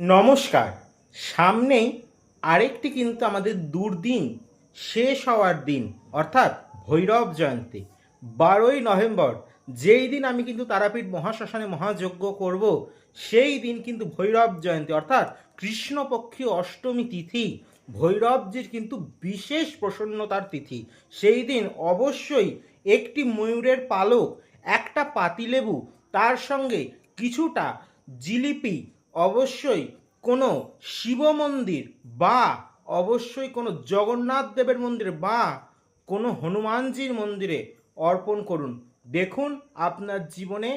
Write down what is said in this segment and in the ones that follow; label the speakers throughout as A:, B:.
A: নমস্কার। সামনেই আরেকটি কিন্তু আমাদের দুর্দিন শেষ হওয়ার দিন, অর্থাৎ ভৈরব জয়ন্তী 12ই নভেম্বর। যেই দিন আমি কিন্তু তারাপীঠ মহাশ্মশানে মহাযজ্ঞ করব, সেই দিন কিন্তু ভৈরব জয়ন্তী, অর্থাৎ কৃষ্ণপক্ষী অষ্টমী তিথি। ভৈরবজির কিন্তু বিশেষ প্রসন্নতার তিথি। সেই দিন অবশ্যই একটি ময়ূরের পালক, একটা পাতিলেবু, তার সঙ্গে কিছুটা জিলিপি, অবশ্যই কোনো শিব মন্দির বা অবশ্যই কোনো জগন্নাথ দেবের মন্দিরে বা কোনো হনুমানজির মন্দিরে অর্পণ করুন। দেখুন আপনার জীবনে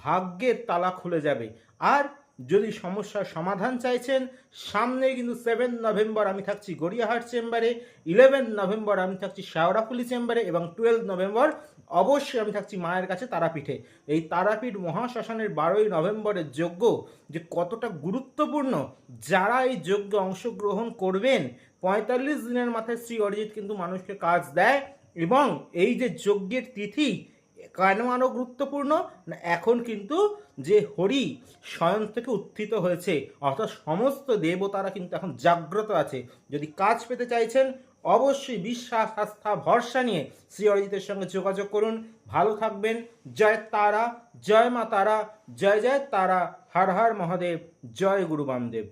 A: ভাগ্যের তালা খুলে যাবে। আর যদি সমস্যার সমাধান চাইছেন, সামনে কিন্তু 7 নভেম্বর আমি থাকছি গড়িয়াহাট চেম্বারে, 11 নভেম্বর আমি থাকছি শেওড়াফুলি চেম্বারে, এবং 12 নভেম্বর অবশ্যই আমি থাকছি মায়ের কাছে তারাপীঠে। এই তারাপীঠ মহাশ্মশানের 12ই নভেম্বরের যজ্ঞ যে কতটা গুরুত্বপূর্ণ, যারা এই যজ্ঞে অংশগ্রহণ করবেন, 45 দিনের মাথায় শ্রী অরিজিৎ কিন্তু মানুষকে কাজ দেয়। এবং এই যে যজ্ঞের তিথি কেন আরও গুরুত্বপূর্ণ না, এখন কিন্তু যে হরি স্বয়ং থেকে উত্থিত হয়েছে, অর্থাৎ সমস্ত দেবতারা কিন্তু এখন জাগ্রত আছে। যদি কাজ পেতে চাইছেন, অবশ্যই বিশ্বাস, আস্থা, ভরসা নিয়ে শ্রী অরিজিতের সঙ্গে যোগাযোগ করুন। ভালো থাকবেন। জয় তারা, জয় মা তারা, জয় জয় তারা, হর হর মহাদেব, জয় গুরু বামদেব।